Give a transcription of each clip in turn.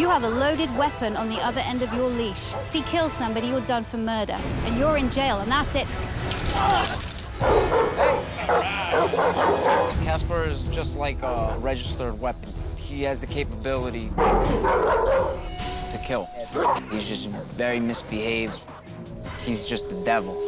You have a loaded weapon on the other end of your leash. If he kills somebody, you're done for murder. And you're in jail, and that's it. Casper is just like a registered weapon. He has the capability to kill. He's just very misbehaved. He's just the devil.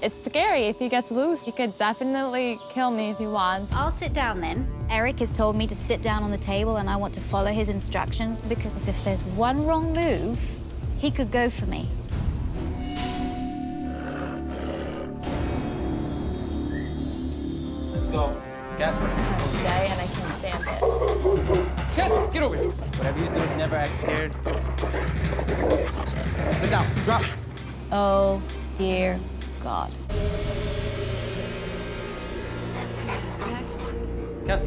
It's scary. If he gets loose, he could definitely kill me if he wants. I'll sit down then. Eric has told me to sit down on the table, and I want to follow his instructions, because if there's one wrong move, he could go for me. Let's go. Casper. I'm gay and I can't stand it. Casper, get over here. Whatever you do, never act scared. Sit down. Drop. Oh, dear God. Casper.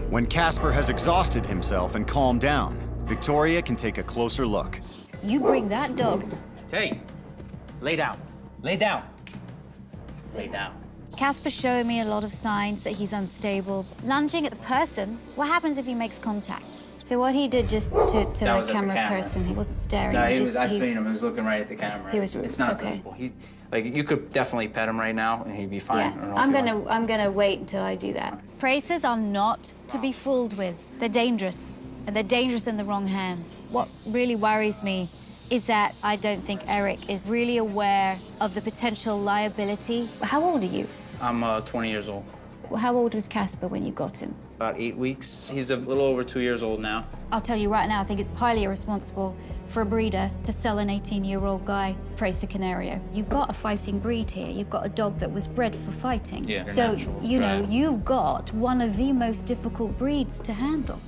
When Casper has exhausted himself and calmed down, Victoria can take a closer look. You bring that dog. Hey, lay down. Lay down. Lay down. Casper's showing me a lot of signs that he's unstable. Lunging at the person, what happens if he makes contact? So what he did just to the camera person, he wasn't staring. No, I seen him. He was looking right at the camera. He was. It's not okay. visible. He's like, you could definitely pet him right now, and he'd be fine. Yeah, I'm gonna wait until I do that. Pracers are not to be fooled with. They're dangerous, and they're dangerous in the wrong hands. What really worries me is that I don't think Eric is really aware of the potential liability. How old are you? I'm 20 years old. How old was Casper when you got him? About 8 weeks. He's a little over 2 years old now. I'll tell you right now, I think it's highly irresponsible for a breeder to sell an 18-year-old guy Pracer Canario. You've got a fighting breed here. You've got a dog that was bred for fighting. Yeah, so, natural, you know, right. you've got one of the most difficult breeds to handle.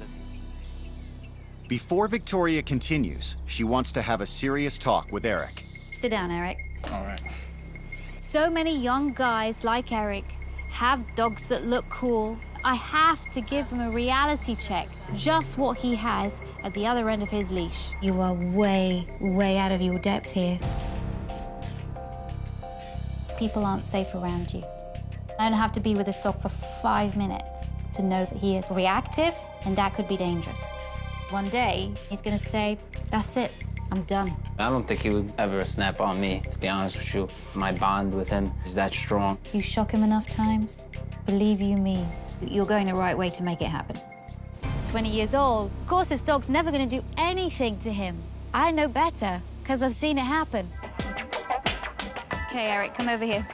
Before Victoria continues, she wants to have a serious talk with Eric. Sit down, Eric. All right. So many young guys like Eric have dogs that look cool. I have to give him a reality check, just what he has at the other end of his leash. You are way, way out of your depth here. People aren't safe around you. I don't have to be with this dog for 5 minutes to know that he is reactive, and that could be dangerous. One day, he's gonna say, that's it, I'm done. I don't think he would ever snap on me, to be honest with you. My bond with him is that strong. You shock him enough times, believe you me, you're going the right way to make it happen. 20 years old, of course this dog's never gonna do anything to him. I know better, because I've seen it happen. Okay, Eric, come over here.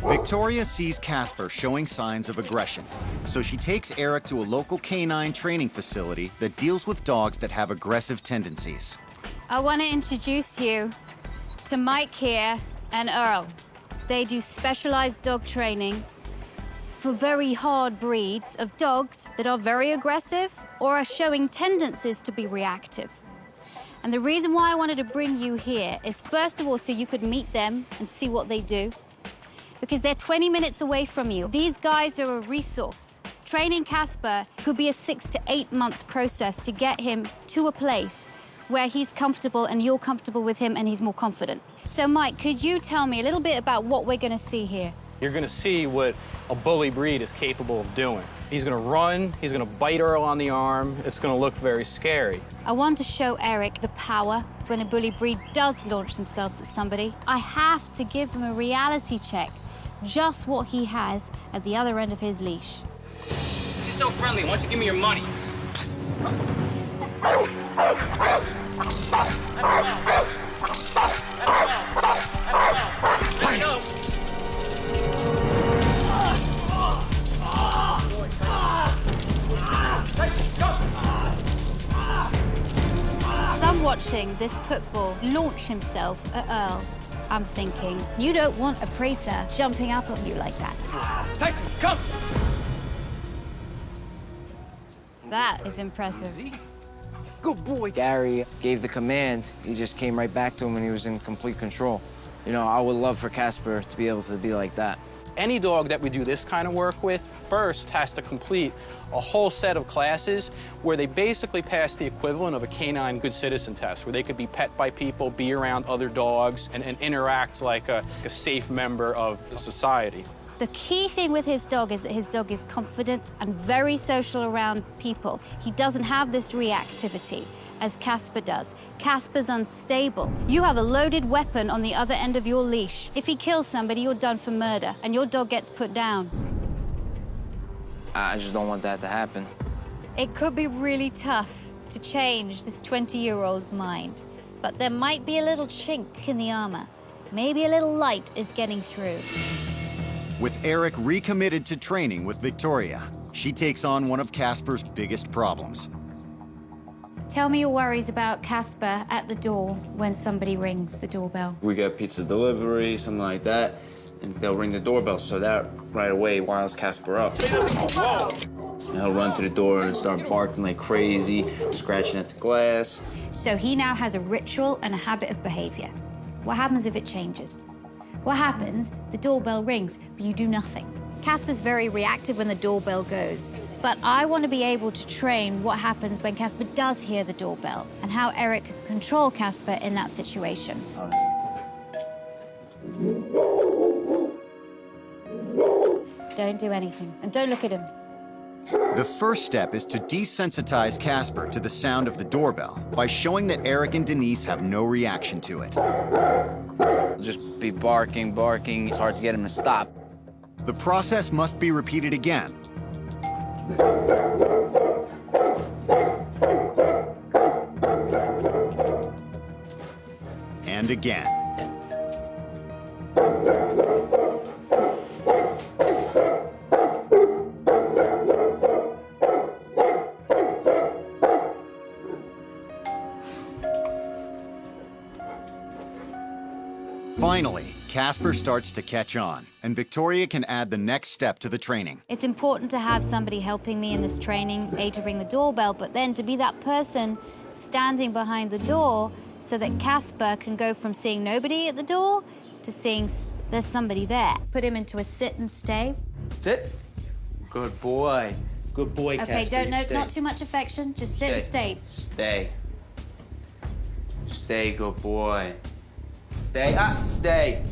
Victoria sees Casper showing signs of aggression, so she takes Eric to a local canine training facility that deals with dogs that have aggressive tendencies. I want to introduce you to Mike here and Earl. They do specialized dog training for very hard breeds of dogs that are very aggressive or are showing tendencies to be reactive. And the reason why I wanted to bring you here is, first of all, so you could meet them and see what they do, because they're 20 minutes away from you. These guys are a resource. Training Casper could be a 6 to 8 month process to get him to a place where he's comfortable and you're comfortable with him and he's more confident. So, Mike, could you tell me a little bit about what we're gonna see here? You're gonna see what a bully breed is capable of doing. He's gonna run, he's gonna bite Earl on the arm. It's gonna look very scary. I want to show Eric the power when a bully breed does launch themselves at somebody. I have to give him a reality check, just what he has at the other end of his leash. He's so friendly. Why don't you give me your money? As I'm watching this pit bull launch himself at Earl, I'm thinking, you don't want a Pracer jumping up on you like that. Tyson, come! That is impressive. Good boy. Gary gave the command. He just came right back to him and he was in complete control. You know, I would love for Casper to be able to be like that. Any dog that we do this kind of work with first has to complete a whole set of classes where they basically pass the equivalent of a canine good citizen test, where they could be pet by people, be around other dogs, and interact like a safe member of society. The key thing with his dog is that his dog is confident and very social around people. He doesn't have this reactivity as Casper does. Casper's unstable. You have a loaded weapon on the other end of your leash. If he kills somebody, you're done for murder, and your dog gets put down. I just don't want that to happen. It could be really tough to change this 20-year-old's mind, but there might be a little chink in the armor. Maybe a little light is getting through. With Eric recommitted to training with Victoria, she takes on one of Casper's biggest problems. Tell me your worries about Casper at the door when somebody rings the doorbell. We get pizza delivery, something like that, and they'll ring the doorbell, so that right away wiles Casper up. And he'll run to the door and start barking like crazy, scratching at the glass. So he now has a ritual and a habit of behavior. What happens if it changes? What happens? The doorbell rings, but you do nothing. Casper's very reactive when the doorbell goes. But I want to be able to train what happens when Casper does hear the doorbell and how Eric can control Casper in that situation. Don't do anything, and don't look at him. The first step is to desensitize Casper to the sound of the doorbell by showing that Eric and Denise have no reaction to it. Just be barking, barking. It's hard to get him to stop. The process must be repeated again. And again. Finally, Casper starts to catch on, and Victoria can add the next step to the training. It's important to have somebody helping me in this training, A, to ring the doorbell, but then to be that person standing behind the door so that Casper can go from seeing nobody at the door to seeing there's somebody there. Put him into a sit and stay. Sit. Good boy. Good boy, Casper. Okay, not too much affection, just sit and stay. Stay. Stay, good boy. Stay. Stay.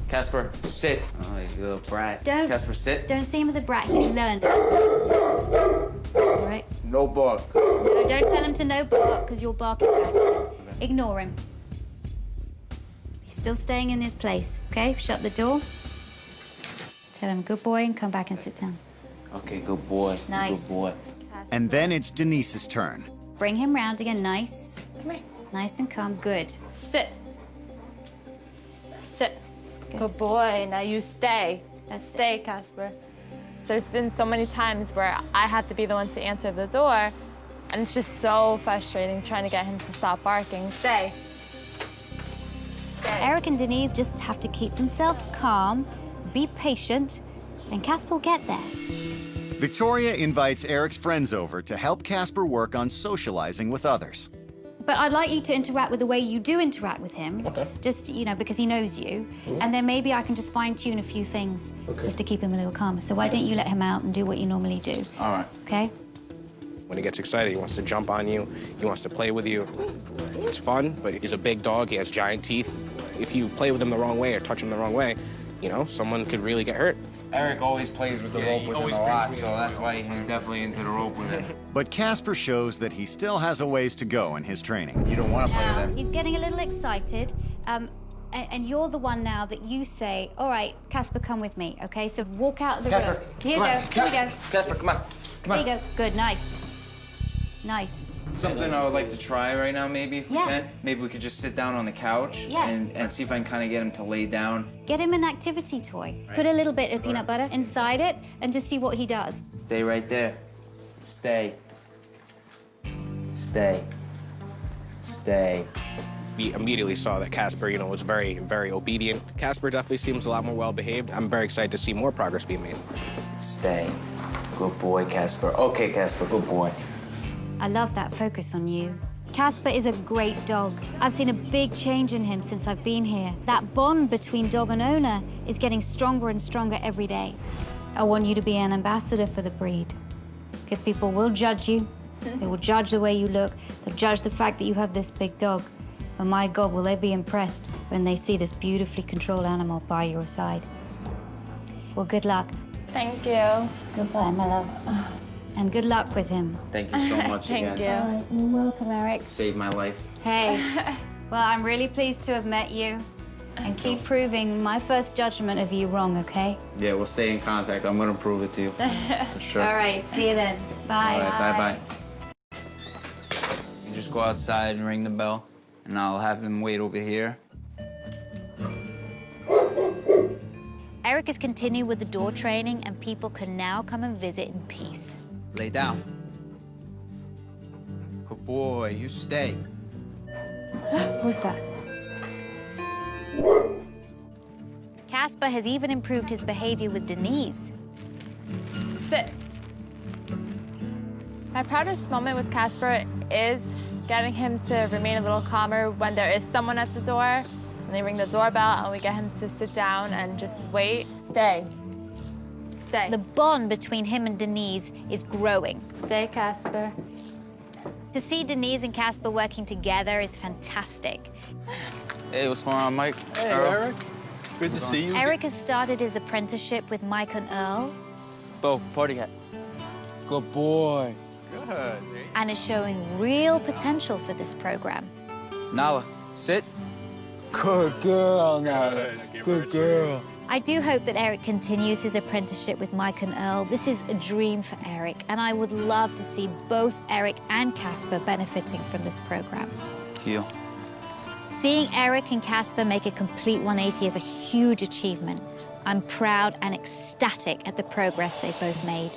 Casper, sit. Oh, you little brat. Casper, sit. Don't see him as a brat. He's learned. All right. No bark. No, don't tell him to no bark, because you'll bark it back. Ignore him. He's still staying in his place, okay? Shut the door. Tell him good boy and come back and sit down. Okay, good boy. Nice. Good boy. And then it's Denise's turn. Bring him round again, nice. Come here. Nice and calm, good. Sit. Sit. Good boy. Now you stay. Stay, Casper. There's been so many times where I have to be the one to answer the door, and it's just so frustrating trying to get him to stop barking. Stay. Stay. Eric and Denise just have to keep themselves calm, be patient, and Casper will get there. Victoria invites Eric's friends over to help Casper work on socializing with others. But I'd like you to interact with the way you do interact with him. Okay. Just, because he knows you. And then maybe I can just fine-tune a few things just to keep him a little calmer. So why don't you let him out and do what you normally do? All right. Okay? When he gets excited, he wants to jump on you. He wants to play with you. It's fun, but he's a big dog. He has giant teeth. If you play with him the wrong way or touch him the wrong way, someone could really get hurt. Eric always plays with the rope with him a lot, so that's why he's definitely into the rope with him. But Casper shows that he still has a ways to go in his training. You don't want to play with him. He's getting a little excited. And you're the one now that you say, all right, Casper, come with me, okay? So walk out of the room. Here you go. Here we go. Casper, come on. Come on. There you go. Good, nice. Nice. Something I would like to try right now, maybe, if we Yeah. can. Maybe we could just sit down on the couch Yeah. and see if I can kind of get him to lay down. Get him an activity toy. Put a little bit of peanut butter inside it and just see what he does. Stay right there. Stay. Stay. Stay. We immediately saw that Casper, was very, very obedient. Casper definitely seems a lot more well-behaved. I'm very excited to see more progress being made. Stay. Good boy, Casper. Okay, Casper, good boy. I love that focus on you. Casper is a great dog. I've seen a big change in him since I've been here. That bond between dog and owner is getting stronger and stronger every day. I want you to be an ambassador for the breed, because people will judge you. They will judge the way you look. They'll judge the fact that you have this big dog. But my God, will they be impressed when they see this beautifully controlled animal by your side. Well, good luck. Thank you. Goodbye, my love. And good luck with him. Thank you so much Thank again. you. You're welcome, Eric. Saved my life. Hey, well, I'm really pleased to have met you. And keep proving my first judgment of you wrong, okay? Yeah, we'll stay in contact. I'm gonna prove it to you. For sure. All right, see you then. Bye. All right, bye-bye. You just go outside and ring the bell, and I'll have him wait over here. Eric has continued with the door training, and people can now come and visit in peace. Lay down. Good boy, you stay. Who's that? Casper has even improved his behavior with Denise. Sit. My proudest moment with Casper is getting him to remain a little calmer when there is someone at the door, and they ring the doorbell, and we get him to sit down and just wait. Stay. Stay. The bond between him and Denise is growing. Stay, Casper. To see Denise and Casper working together is fantastic. Hey, what's going on, Mike? Hey, Earl? Eric. Good to see you. Eric has started his apprenticeship with Mike and Earl Bo, party hat. Good boy. Good. and is showing real potential for this program. Nala, sit. Good girl, Nala. Good girl. I do hope that Eric continues his apprenticeship with Mike and Earl. This is a dream for Eric, and I would love to see both Eric and Casper benefiting from this program. Heel. Seeing Eric and Casper make a complete 180 is a huge achievement. I'm proud and ecstatic at the progress they've both made.